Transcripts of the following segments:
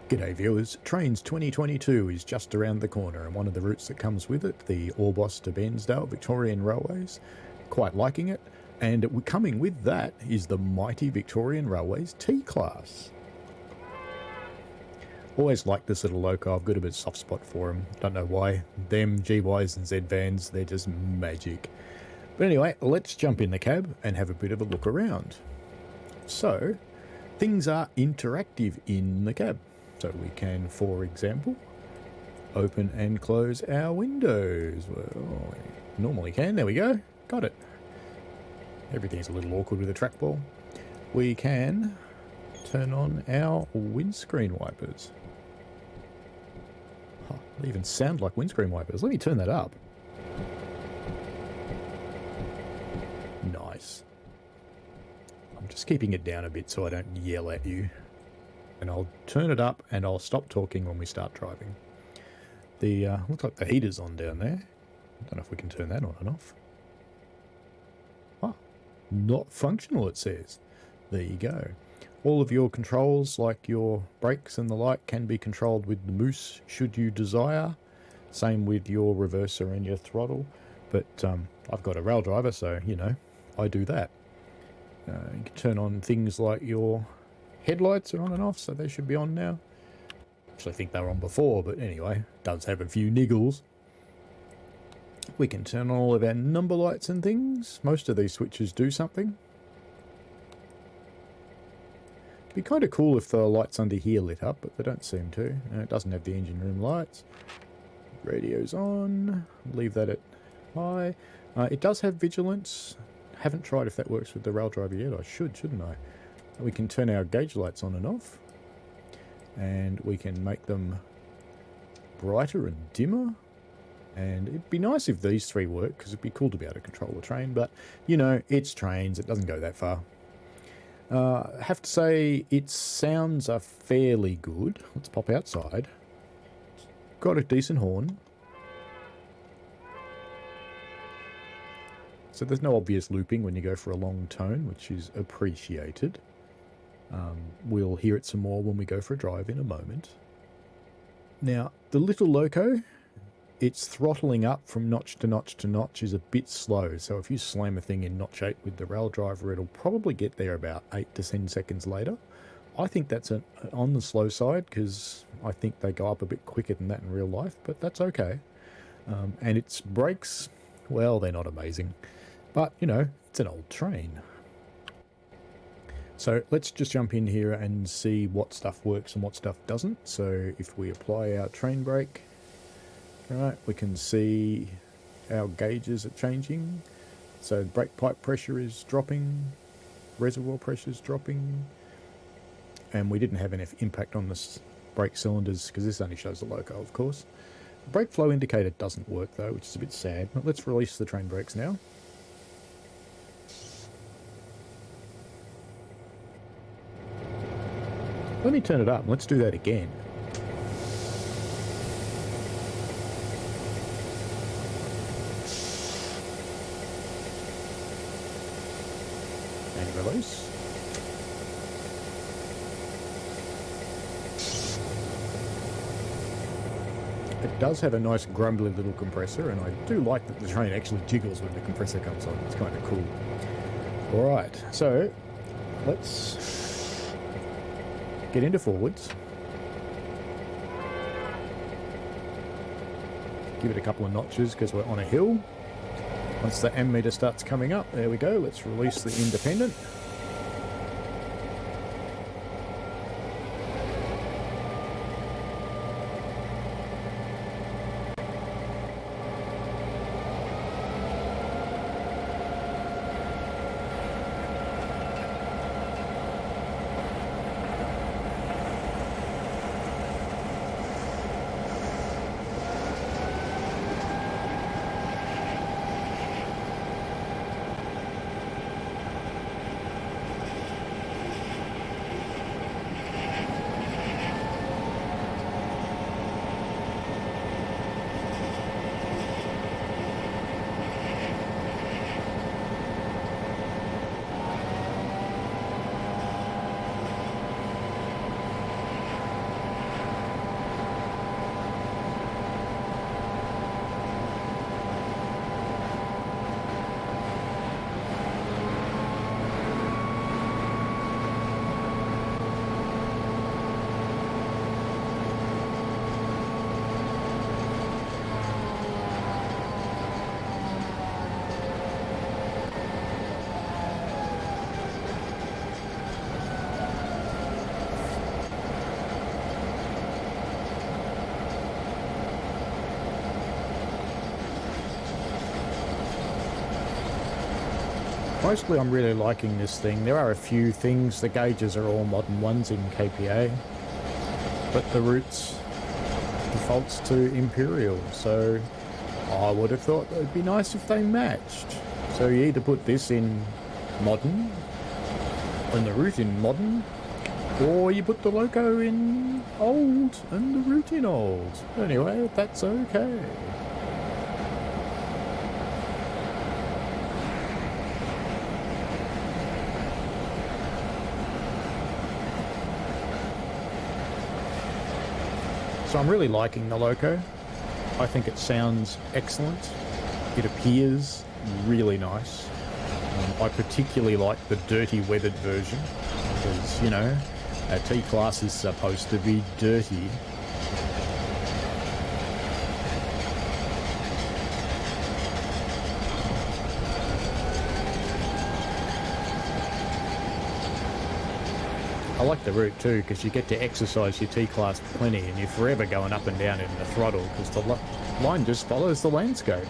G'day viewers, Trainz 2022 is just around the corner and one of the routes that comes with it, the Orbost to Bairnsdale Victorian Railways, quite liking it, and coming with that is the mighty Victorian Railways T Class. Always liked this little loco, I've got a bit of soft spot for them, don't know why, them GYs and Z vans, they're just magic. But anyway, let's jump in the cab and have a bit of a look around. So, things are interactive in the cab. So we can, for example, open and close our windows. Well, we normally can. There we go. Got it. Everything's a little awkward with a trackball. We can turn on our windscreen wipers. Huh, they even sound like windscreen wipers. Let me turn that up. Nice. I'm just keeping it down a bit so I don't yell at you. And I'll turn it up and I'll stop talking when we start driving. The looks like the heater's on down there. I don't know if we can turn that on and off. Ah, not functional it says. There you go. All of your controls like your brakes and the like can be controlled with the mouse should you desire. Same with your reverser and your throttle. But I've got a rail driver so you know I do that. You can turn on things like your headlights are on and off, so they should be on now. Actually, I think they were on before, but anyway, does have a few niggles. We can turn on all of our number lights and things. Most of these switches do something. Be kind of cool if the lights under here lit up, but they don't seem to. And it doesn't have the engine room lights. Radio's on. Leave that at high. It does have vigilance. Haven't tried if that works with the rail driver yet. I should, shouldn't I? We can turn our gauge lights on and off, and we can make them brighter and dimmer, and it'd be nice if these three work because it'd be cool to be able to control the train, but you know, it's Trainz, it doesn't go that far. I have to say its sounds are fairly good. Let's pop outside. Got a decent horn. So there's no obvious looping when you go for a long tone, which is appreciated. We'll hear it some more when we go for a drive in a moment. Now, the little loco, its throttling up from notch to notch to notch is a bit slow. So if you slam a thing in notch 8 with the rail driver, it'll probably get there about 8 to 10 seconds later. I think that's on the slow side because I think they go up a bit quicker than that in real life, but that's okay. And its brakes, well, they're not amazing. But, you know, it's an old train. So let's just jump in here and see what stuff works and what stuff doesn't. So if we apply our train brake, right, we can see our gauges are changing. So brake pipe pressure is dropping, reservoir pressure is dropping, and we didn't have enough impact on the brake cylinders because this only shows the loco, of course. The brake flow indicator doesn't work though, which is a bit sad. But let's release the train brakes now. Let me turn it up. Let's do that again. And release. It does have a nice grumbly little compressor, and I do like that the train actually jiggles when the compressor comes on. It's kind of cool. Alright, so let's get into forwards. Give it a couple of notches because we're on a hill. Once the ammeter starts coming up, there we go. Let's release the independent. Mostly I'm really liking this thing. There are a few things, the gauges are all modern ones in KPA, but the routes defaults to Imperial, so I would have thought it would be nice if they matched. So you either put this in modern, and the route in modern, or you put the loco in old and the route in old. Anyway, that's okay. So I'm really liking the loco. I think it sounds excellent. It appears really nice. I particularly like the dirty weathered version because, you know, a T-Class is supposed to be dirty. I like the route too because you get to exercise your T-Class plenty and you're forever going up and down in the throttle because the line just follows the landscape.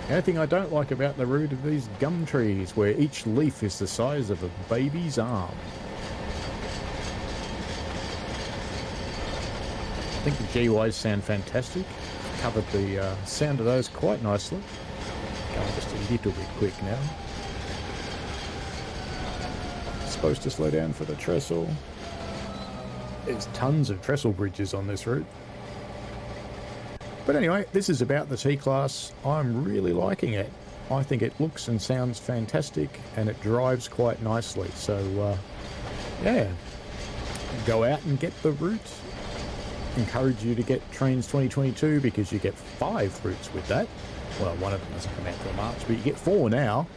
The only thing I don't like about the route are these gum trees where each leaf is the size of a baby's arm. I think the GYs sound fantastic. Covered the sound of those quite nicely. Going just a little bit quick now. Supposed to slow down for the trestle. There's tons of trestle bridges on this route. But anyway, this is about the T-Class. I'm really liking it. I think it looks and sounds fantastic and it drives quite nicely. So, yeah, go out and get the route. Encourage you to get Trainz 2022 because you get 5 routes with that. Well, one of them doesn't come out till March, but you get 4 now.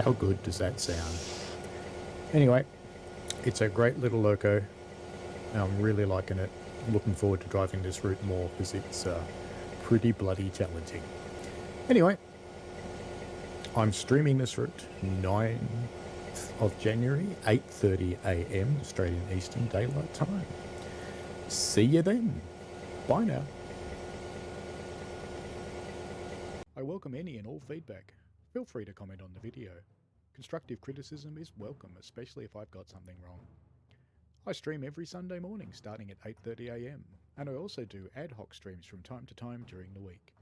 How good does that sound? Anyway, it's a great little loco. I'm really liking it. I'm looking forward to driving this route more because it's pretty bloody challenging. Anyway, I'm streaming this route 9th of January, 8:30 AM Australian Eastern Daylight Time. See you then. Bye now. I welcome any and all feedback. Feel free to comment on the video. Constructive criticism is welcome, especially if I've got something wrong. I stream every Sunday morning starting at 8:30 AM, and I also do ad hoc streams from time to time during the week.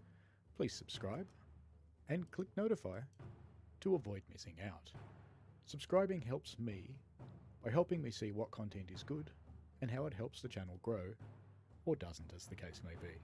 Please subscribe and click notify to avoid missing out. Subscribing helps me by helping me see what content is good and how it helps the channel grow, or doesn't as the case may be.